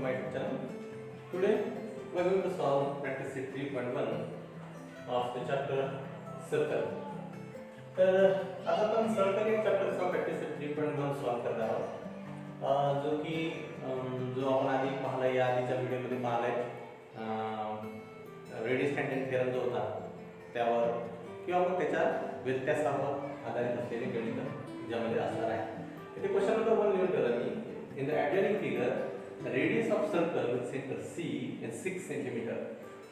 to my channel. Today we are going to solve practice sheet 3.1 of the chapter circle. तर आता आपण circle या चॅप्टरचा practice sheet 3.1 solve करणार आहोत, जो की जो आपण आधी पाहिला, या आधीच्या व्हिडिओमध्ये पाहिलाय रेडियस टँजेंट थेरम जो होता त्यावर किंवा मग त्याच्या व्यत्यासावर आधारित असलेले गणित ज्यामध्ये असणार आहे. इथे क्वेश्चन नंबर 1 लिहून ठेवला मी. In the adjoining figure the radius of circle with center C is 6 cm.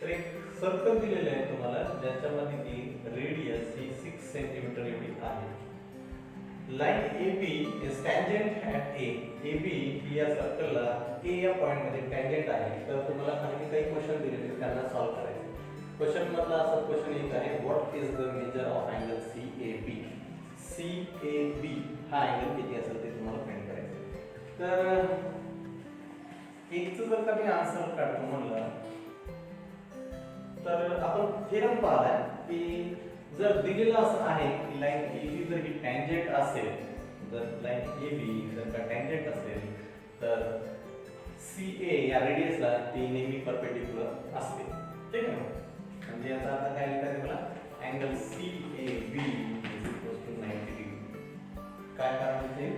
तर एक सर्कल दिलेले आहे तुम्हाला ज्याच्यामध्ये ती रेडियस ही 6 cm एवढी आहे. Line AB is tangent at A. AB ही या सर्कलला A या पॉइंट मध्ये टँजेंट आहे. तर तुम्हाला खाली काही क्वेश्चन दिलेले आहेत, त्यांना सॉल्व करायचे. क्वेश्चन मधला असा क्वेश्चन एक आहे, what is the measure of angle CAB. CAB हा अँगल किती असेल ते तुम्हाला फाइंड करायचं. तर एकचं जर का मी आन्सर काढतो म्हणलं तर आपण थेरम पाहिलाय की जर दिलेलं असं आहे की लाइन AB जर ही टँजेंट असेल, जर लाइन AB जर का टँजेंट असेल तर CA या रेडियसला ती नेहमी परपेंडिक्युलर असते. ठीक आहे, म्हणजे याचा अर्थ काय लिहायचं मला, अँगल CAB = 90 डिग्री. काय कारण इथे,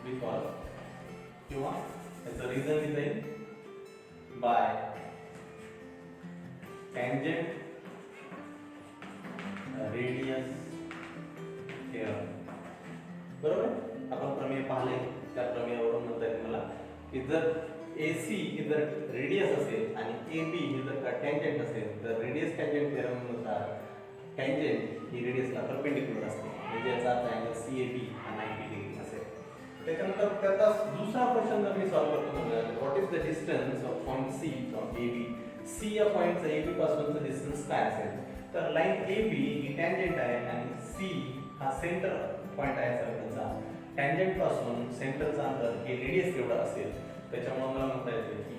बिकॉज किंवा याचं रिझन लिहिता येईल बाय टँजेंट रेडियस थेरम. बरोबर, आपण प्रमेय पाहिले, त्या प्रमेयावरून म्हणता येईल मला की जर AC ही जर रेडियस असेल आणि AB ही जर का टँजेंट असेल तर रेडियस टँजेंट थेरम नुसार टँजेंट ही रेडियसला परपेंडिक्युलर असते. म्हणजे याचा अर्थ अँगल CAB हा 90 डिग्री असेल. त्याच्यानंतर त्याचा दुसरा क्वेश्चन जर मी सॉल्व करतो म्हणजे what is the distance of point C from AB. C या पॉइंटचा AB पासूनचा डिस्टन्स काय असेल. तर लाइन AB ही टँजेंट आहे आणि C हा सेंटर पॉइंट आहे सर्कलचा. टँजेंट पासून सेंटरचा अंतर हे रेडियस एवढा असेल. त्याच्यामुळे मला म्हणता येते की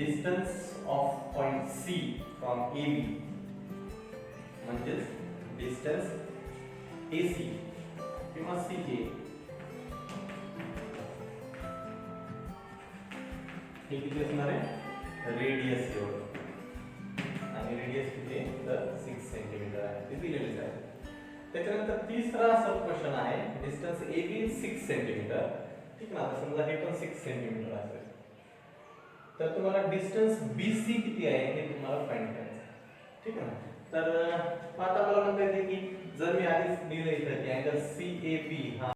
distance of point C from AB म्हणजे डिस्टन्स AC किंवा CJ हे किती असणार आहे, रेडियस एवढं, आणि रेडियस किती आहे तर 6 सेंटीमीटर आहे, ते दिलेलेच आहे. त्याच्यानंतर तिसरा सब क्वेश्चन आहे, डिस्टन्स AB 6 सेंटीमीटर. ठीक ना, आता समजा हे पण 6 सेंटीमीटर असेल तर तुम्हाला डिस्टन्स BC किती आहे हे तुम्हाला फाइंड करायचं आहे. ठीक आहे ना, तर आता मला म्हणता येते की जर मी आधीच दिलं इथं की अँगल CAB हा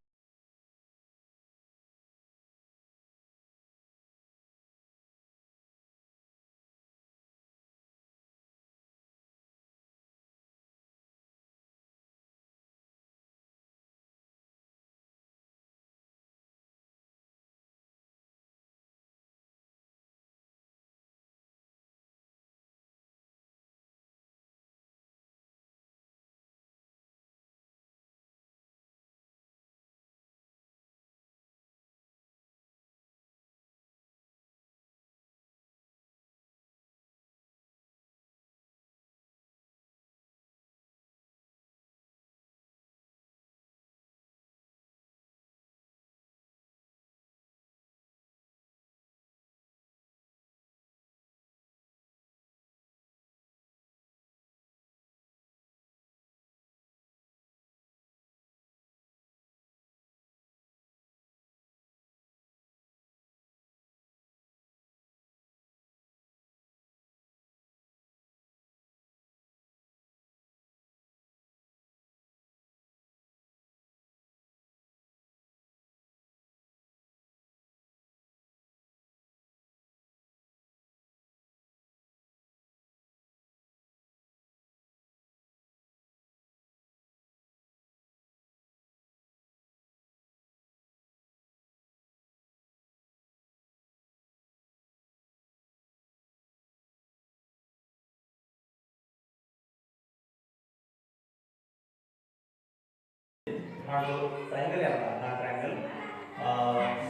हा जो ट्रायंगल आहे आपला, हा ट्रायंगल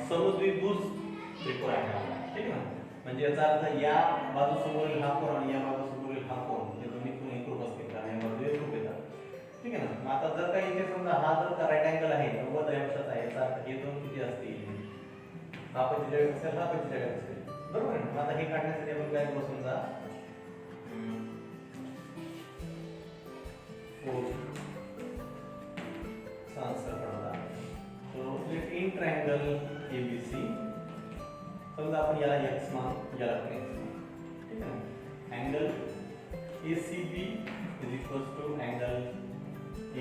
समद्विभुज त्रिकोण आहे. ठीक आहे ना, म्हणजे याचा अर्थ या बाजू समोरील हा कोन आणि या बाजू समोरील हा कोन हे दोन्ही कोन एकरूप असतील कारण यामध्ये एकरूप येतात. ठीक आहे ना, मग आता जर काही इथे समजा हा जर का राईट अँगल आहे 90 अंशाचा आहे, याचा अर्थ हे दोन किती असतील हा 45 असेल, हा 45 असेल, बरोबर आहे. मग आता हे काढण्यासाठी आपण काय करू, समजा 4 चा आन्सर काढला. So let in triangle ABC, समजा आपण याला x मान, याला पण x मान, ठीक आहे ना. Angle ACB is equal to angle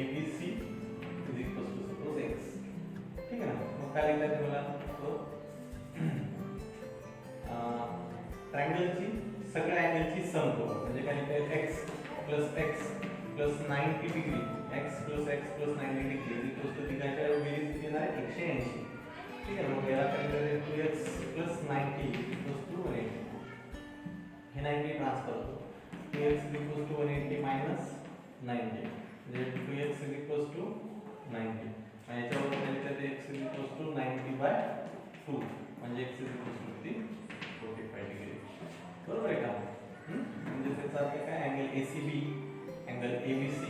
ABC is equal to suppose x, ठीक आहे ना. मग काय लिहिता येईल मला, तो ट्रायंगलची सगळ्या अँगलची सम करू, म्हणजे काय लिहिता येईल, x plus 90 degree, x plus 90 degree is equal to तिघांच्या बेरीज किती येणार आहे, 180, ठीक आहे. मग याला काय लिहिता येईल, 2x प्लस 90 इक्वल्स टू 180, हे 90 ट्रान्सफर करतो, 2x is equal to 180 minus 90, म्हणजे 2x इज इक्वल टू 90, आणि याच्यावर काय लिहिता येईल, x इज इक्वल टू 90/2, म्हणजे x is equal to 45 degree, बरोबर आहे का. म्हणजे त्याचा अर्थ काय, angle ACB, angle ABC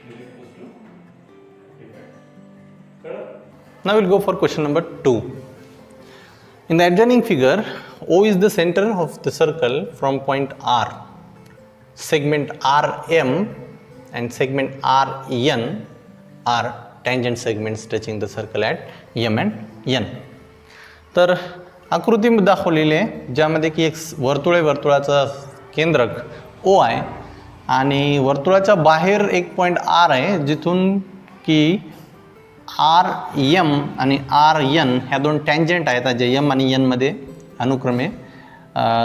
is equal to 45. कळलं? Now we'll go for question number 2. In the adjoining figure, O is the center of the circle from point R. Segment RM and segment RN are tangent segments touching the circle at M and N. तर आकृती दाखवलेली आहे ज्यामध्ये की एक वर्तुळ आहे, वर्तुळाचं केंद्रक O आहे आणि वर्तुळाच्या बाहेर एक पॉईंट R आहे जिथून की RM आणि RN ह्या दोन टँजंट आहेत जे M आणि N मध्ये अनुक्रमे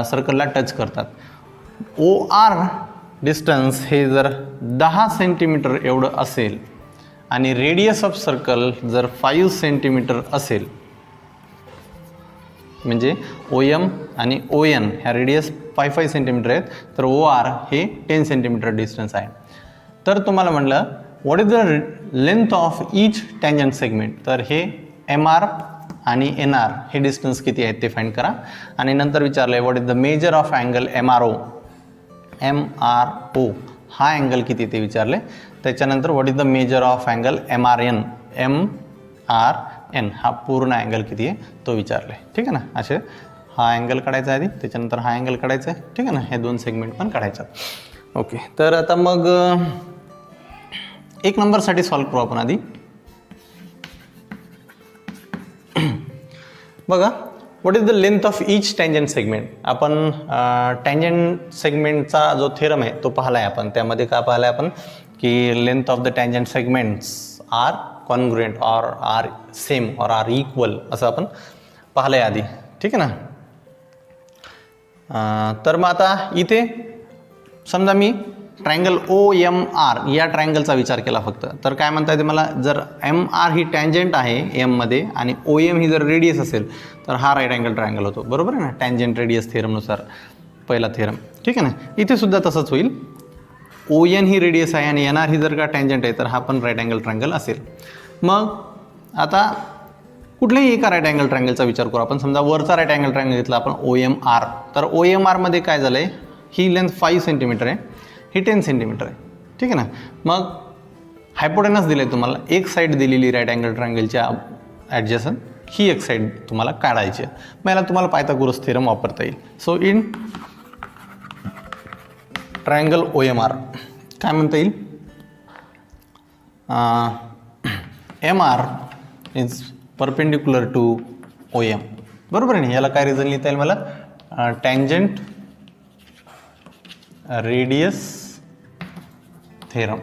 सर्कलला टच करतात. OR डिस्टन्स हे जर 10 सेंटीमीटर एवढं असेल आणि रेडियस ऑफ सर्कल जर 5 सेंटीमीटर असेल, म्हणजे OM आणि ON ह्या रेडियस 5 सेंटीमीटर आहेत, तर OR हे 10 सेंटीमीटर डिस्टन्स आहे. तर तुम्हाला म्हटलं what is the length of each tangent segment, तर हे MR आणि NR हे डिस्टन्स किती आहेत ते फाइंड करा. आणि नंतर विचारलं आहे what is the measure of angle MRO हा अँगल किती ते विचारले. त्याच्यानंतर what is the measure of angle MRN हा पूर्ण अँगल किती आहे तो विचारले, ठीक आहे ना. असे हा अँगल काढायचा आधी, त्याच्यानंतर हा अँगल काढायचा आहे, ठीक आहे ना. हे दोन सेगमेंट पण काढायचं. ओके, तर आता मग 1 नंबरसाठी सॉल्व करू आपण आधी. बघा, what is the length of each tangent segment. आपण टँजंट सेगमेंटचा जो थेरम आहे तो पाहिला आहे आपण. त्यामध्ये काय पाहिलं आहे आपण की length of the tangent segments are congruent और आर सेम और आर इक्वल असं आपण पाहिलं आहे आधी, ठीक आहे ना. तर मग आता इथे समजा मी ट्रायंगल OMR या ट्रायंगलचा विचार केला फक्त, तर काय म्हणता येते मला, जर MR ही टँजंट आहे एममध्ये आणि OM ही जर रेडियस असेल तर हा राईट अँगल ट्रायंगल होतो, बरोबर आहे ना. टँजंट रेडियस थेरमनुसार पहिला थेरम, ठीक आहे ना. इथे सुद्धा तसंच होईल. ON ही रेडियस आहे आणि NR ही जर का टँजंट आहे तर हा पण राईट अँगल ट्रायंगल असेल. मग आता कुठल्याही एका राईट अँगल ट्रायंगलचा विचार करू आपण. समजा वरचा राईट अँगल ट्रायंगल घेतला आपण OMR, तर OMR मध्ये काय झालं आहे, ही लेंथ 5 सेंटीमीटर आहे, ही 10 सेंटीमीटर आहे, ठीक आहे ना. मग हायपोटेनस दिलं आहे तुम्हाला, एक साईड दिलेली राईट अँगल ट्रायंगलच्या ॲडजसंट, ही एक साईड तुम्हाला काढायची आहे. मग याला तुम्हाला पायथागोरस थेरम वापरता येईल. सो इन ट्रायंगल OMR काय म्हणता येईल, MR is perpendicular to OM, बरोबर आहे ना. याला काय रिझन लिहिता येईल मला, टँजंट रेडियस थेरम.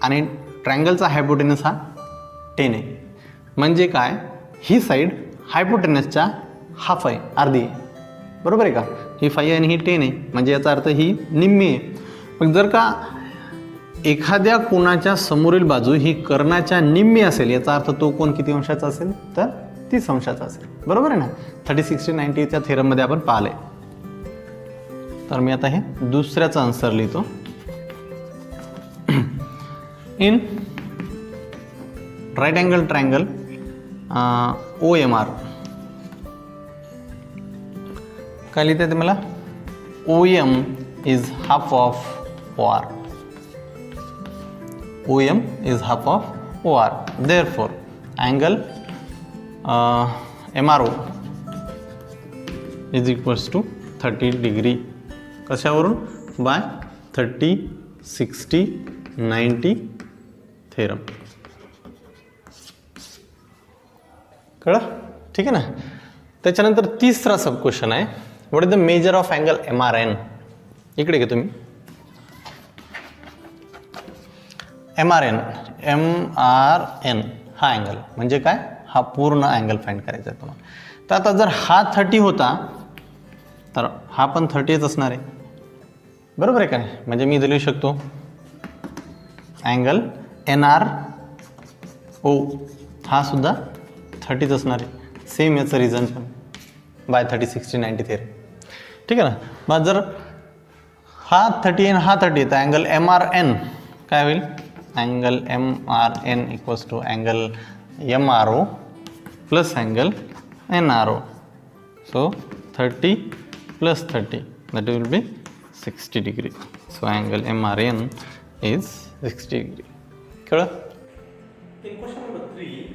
आणि ट्रायंगलचा हायपोटेनस हा 10 आहे. म्हणजे काय, ही साईड हायपोटेनसच्या हाफ आहे, अर्धी आहे. बरोबर आहे का, ही 5 आणि ही 10 आहे, म्हणजे याचा अर्थ ही निम्मी आहे. मग जर का एखाद्या कोणाच्या समोरील बाजू ही कर्णाच्या निम्मी असेल, याचा अर्थ तो कोण किती अंशाचा असेल, तर 30 अंशाचा असेल. बरोबर आहे ना. 30, 60, 90च्या थेरममध्ये आपण पाहिलंय. तर मी आता हे दुसऱ्याचा आन्सर लिहितो. In right angle triangle OMR काय लिहिते ते मला, OM is half of OR. OM is half of OR. Therefore, angle MRO is equals to 30 degree. कशावरून, बाय 30, 60, 90 थेरम. कळलं, ठीक आहे ना. त्याच्यानंतर तिसरा सब क्वेश्चन आहे, what is the measure of angle MRN. इकडे घे तुम्ही. MRN हा अँगल म्हणजे काय, हा पूर्ण अँगल फाइंड करायचा आहे तुम्हाला. तर आता जर हा 30 होता तर हा पण 30च असणार आहे. बरोबर आहे का नाही. म्हणजे मी इथे लिहू शकतो अँगल NRO हा सुद्धा 30च असणार आहे. सेम याचं रिझन पण बाय 30, 60, 90 थेरम. ठीक आहे ना. मग जर हा 30 आणि हा 30 तर अँगल MRN काय होईल, angle MRN equals to angle MRO plus angle NRO. So 30 plus 30 that will be 60 degree. So angle MRN is 60 degree. कळलं? In question number 3,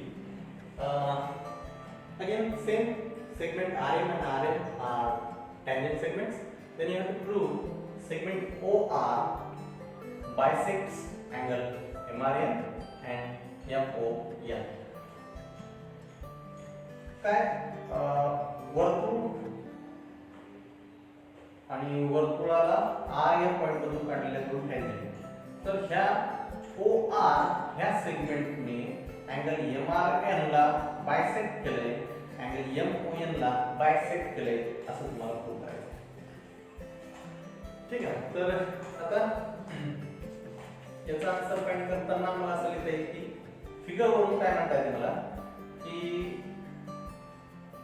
again same segment RM and RM are tangent segments. Then you have to prove segment OR bisects angle MRN and MON. काय वर्तुळ आणि वर्तुळाला R या point मधून काढलेल्या दोन tangent. तर ह्या OR ह्या सेगमेंटने अँगल MRN ला बायसेक्ट केलंय, अँगल MON ला बायसेक्ट केलंय, असं तुम्हाला प्रूव्ह करायचं. ठीक आहे. तर आता याचा आन्सर फाइंड करताना मला असं लिहिता येईल की फिगर वरून काय म्हणता येईल मला की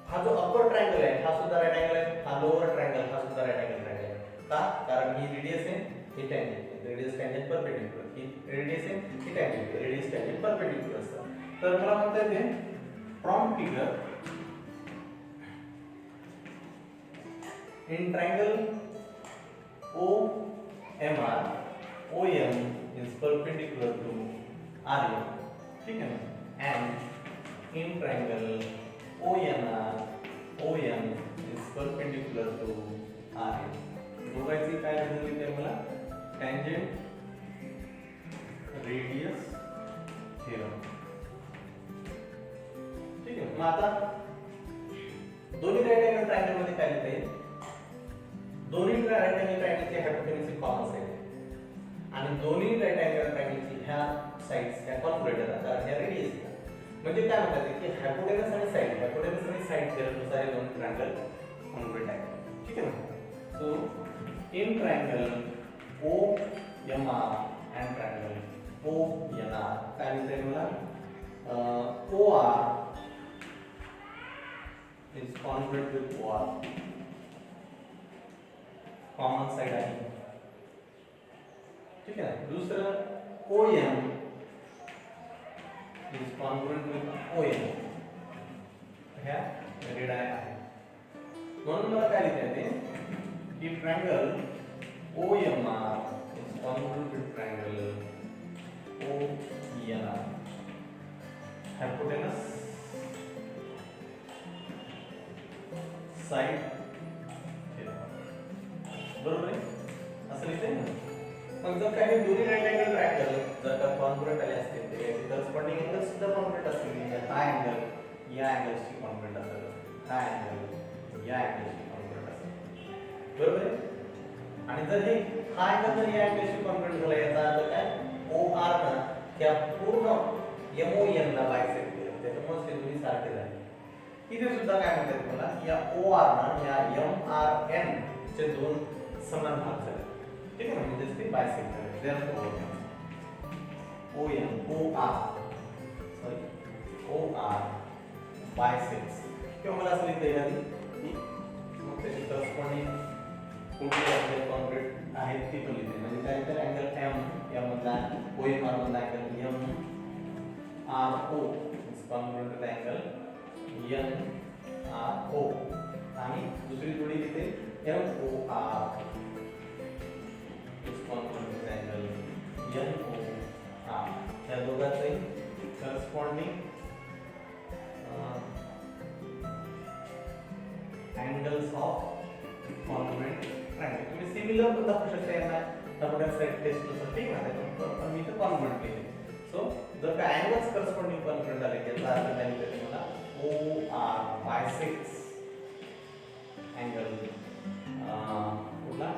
हा जो अपर ट्रायंगल आहे हा सुद्धा राईट अँगल आहे, हा लोअर ट्रायंगल हा सुद्धा राईट अँगल ट्रायंगल आहे. का, कारण ही रेडियस आहे, ही टँजेंट आहे. रेडियस टँजेंट परपेंडिक्युलर, ही रेडियस आहे, ही टँजेंट आहे. रेडियस टँजेंट परपेंडिक्युलर असतात. तर मला म्हणता येते from figure in triangle OMR OM is perpendicular to RM. ठीक है ना. and in triangle ONR OM is perpendicular to RM. दोघांची काय रिझन लिहिते मला, टँजेंट रेडियस थेरम. ठीक आहे. मग आता दोन्ही राईट अँगल ट्रायंगल मध्ये काय लिहिता येईल, दोन्ही राईट अँगल ट्रायंगलची हायपोटेन्यूज कॉमन साईड आणि दोन्ही राईट अँगल ट्रायंगलची ह्या साइड्स ह्या कॉन्क्युलेटर आहेत, कारण ह्या रेडियस आहेत. म्हणजे काय म्हणतात की हायपोटेनस आणि साइड थेरमनुसार हे दोन ट्रायंगल कॉन्क्युलेट आहेत. ठीक आहे ना. So in triangle OMR and triangle ONR काय लिहिता येईल मला, OR is congruent with OR, common side आहे. ठीक आहे. दुसरं OM is congruent with ON, ह्या रेड आहे. म्हणून मला काय लिहिता येते की triangle OMR is congruent with triangle ONR. hypotenuse side बरोबर आहे असं लिहिते ना. मग जर काही दोन्ही राईट अँगल ट्रायंगल जर का कॉन्ग्रुएंट आले असतील तर याचे करस्पॉन्डिंग अँगल सुद्धा कॉन्ग्रुएंट असतील. हा अँगल या अँगलशी कॉन्ग्रुएंट असेल, हा अँगल या अँगलशी कॉन्ग्रुएंट असेल. बरोबर आहे. आणि जर हे हा अँगल जर या अँगलशी कॉन्ग्रुएंट झाला याचा अर्थ काय, OR ना त्या पूर्ण MON ला बायसेक्ट केलं, त्याच्यामुळे ते दोन्ही सारखे झाले. इथे सुद्धा काय म्हणतात मला, या OR ना या MRN चे दोन समान भाग झाले, ठीक आहे, म्हणजे ते बायसेक्ट झाले. देअरफॉर OR बायसेक्ट्स, किंवा मला असं लिहिता येईल की मग त्याची करस्पॉन्डिंग कोणती अँगल कॉन्क्रीट आहेत ती पण लिहिते. म्हणजे काय तर अँगल M यामधला OMR मधला angle MRO is congruent to the angle NRO, आणि दुसरी जोडी लिहिते MOR is congruent to the angle NOR. या दोघांचे corresponding angles of congruent triangle. तुम्ही सिमिलर पण दाखवू शकता यांना दाखवण्याचा सेट टेस्ट नुसार, ठीक आहे, पण मी तर कॉन्ग्रुएंट लिहिले. सो जर का अँगल्स करस्पॉन्डिंग कॉन्ग्रुएंट झाले याचा अर्थ काय होईल तुम्हाला, OR बायसेक्ट्स अँगल कुठला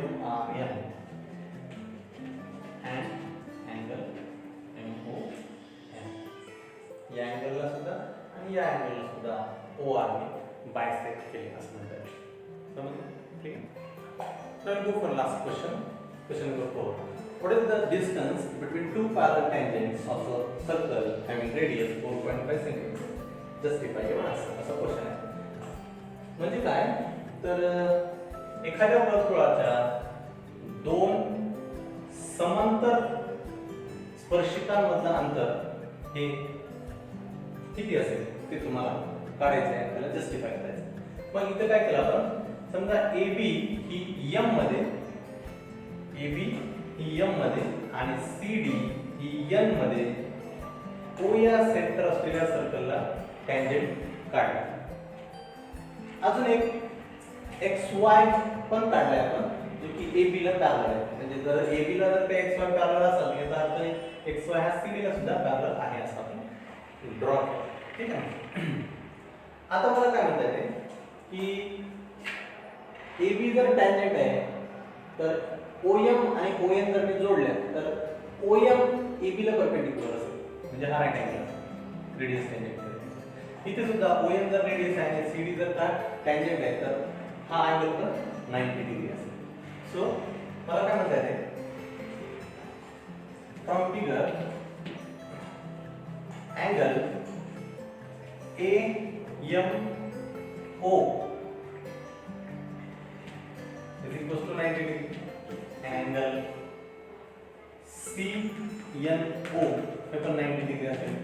MRN and angle MON. या अँगलला सुद्धा आणि या अँगलला सुद्धा OR ने बायसेक्ट केले असं म्हणतात. समजलं? ठीक आहे. तर go for last question. Question number 4. What is the distance between two parallel tangents of a circle having radius 4.5 cm? Justify your answer. असा क्वेश्चन आहे. म्हणजे काय, तर एखाद्या वर्तुळाच्या दोन समांतर स्पर्शिकांमधलं अंतर हे किती असेल ते तुम्हाला काढायचं आहे, त्याला जस्टिफाय करायचं. मग इथे काय केलं आपण, समजा AB ही M मध्ये, AB ही M मध्ये आणि CD ही N मध्ये O या सेंटर असलेल्या सर्कलला टँजेंट काढला. अजून एक XY पण काढलाय आपण, जो की AB ला पॅरलल आहे. म्हणजे जर AB ला जर ते XY पॅरलल असेल याचा अर्थ XY हा CD ला सुद्धा पॅरलल आहे असं आपण ड्रॉ केलं, ठीक आहे. आता मला काय म्हणता येते की AB जर टँजेंट आहे तर OM आणि ON जर मी जोडल्या तर OM AB ला परपेंडिक्युलर असेल, म्हणजे हा राईट अँगल असेल, रेडियस टँजेंट. इथे सुद्धा OM जर रेडियस आहे आणि CD जर का टँजेंट आहे तर हा अँगल पण 90 डिग्री असेल. सो मला काय म्हणता येते, from figure angle AMO is equals to 90 degree. Angle CNO हे पण 90 डिग्री असेल.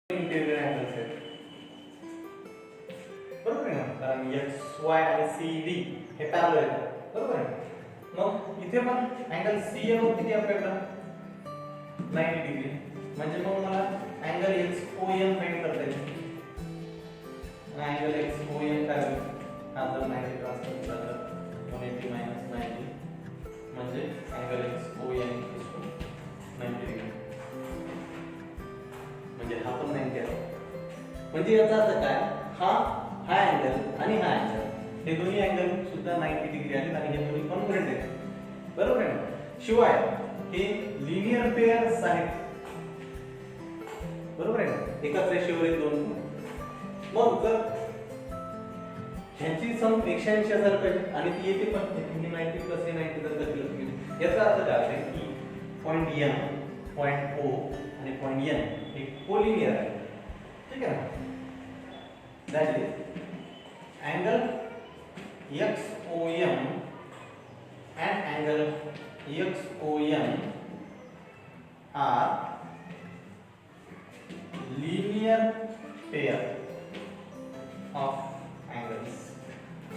इंटेरियर अँगल्स आहेत, बरोबर आहे ना, कारण XY आणि CD हे पॅरलल आहेत, बरोबर आहे. मग इथे पण अँगल CNO किती आपल्याकडे 90 डिग्री, म्हणजे मग मला अँगल XON फाइंड करता येईल. अँगल XON काय होईल, हा जर 90 ट्रान्सफर केला तर 180 - 90 म्हणजे अँगल XON 90 डिग्री, म्हणजे हा पण 90 आहे. म्हणजे याचा अर्थ काय, हा अँगल आणि हा अँगल हे दोन्ही अँगल सुद्धा 90 डिग्री इथे आहेत आणि हे दोन्ही कॉन्ग्रुएंट आहेत, बरोबर आहे ना. शिवाय हे लिनियर पेअर्स आहेत, बरोबर आहे ना, एकाच रेषेवरील दोन. मग जर ह्यांची सम 180 हजार पाहिजे आणि ती येते पण हे 90 प्लस हे 90 जर केलं, याचा अर्थ काय आहे की पॉइंट एम, पॉइंट ओ आणि पॉइंट एन हे कोलिनियर आहे, ठीक आहे ना. That is angle XOM and angle XOM are linear pair of angles.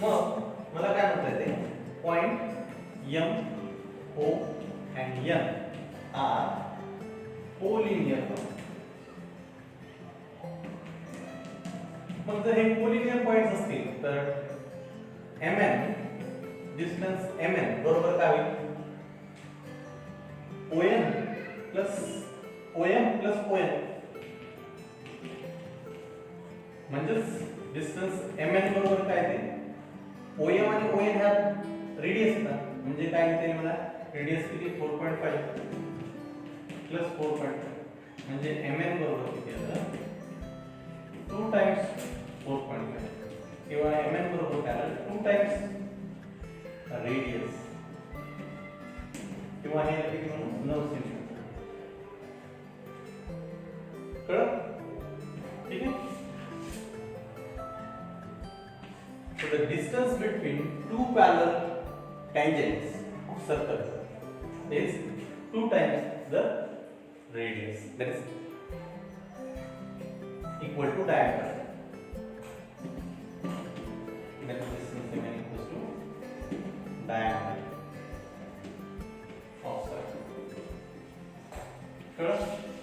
मग मला काय म्हणता येते, point M, O and N are collinear. मग जर हे कोलिनियर पॉइंट्स असतील तर MN डिस्टन्स MN बरोबर काय होईल, OM प्लस ON, म्हणजेच डिस्टन्स MN बरोबर काय ते OM आणि ON ह्या रेडियस ना, म्हणजे काय येते मला रेडियस किती 4.5 प्लस 4.5 म्हणजे MN बरोबर किती आलं 2 टाइम्स 4.5 किंवा MN बरोबर काय आलं 2 टाइम्स रेडियस किंवा हे किती म्हणून 9 सेंटीमीटर. कळलं, ठीक आहे. So the distance between two parallel tangents of circle is 2 times the radius, that is equal to diameter. That is distance MN equals to diameter of circle. Correct?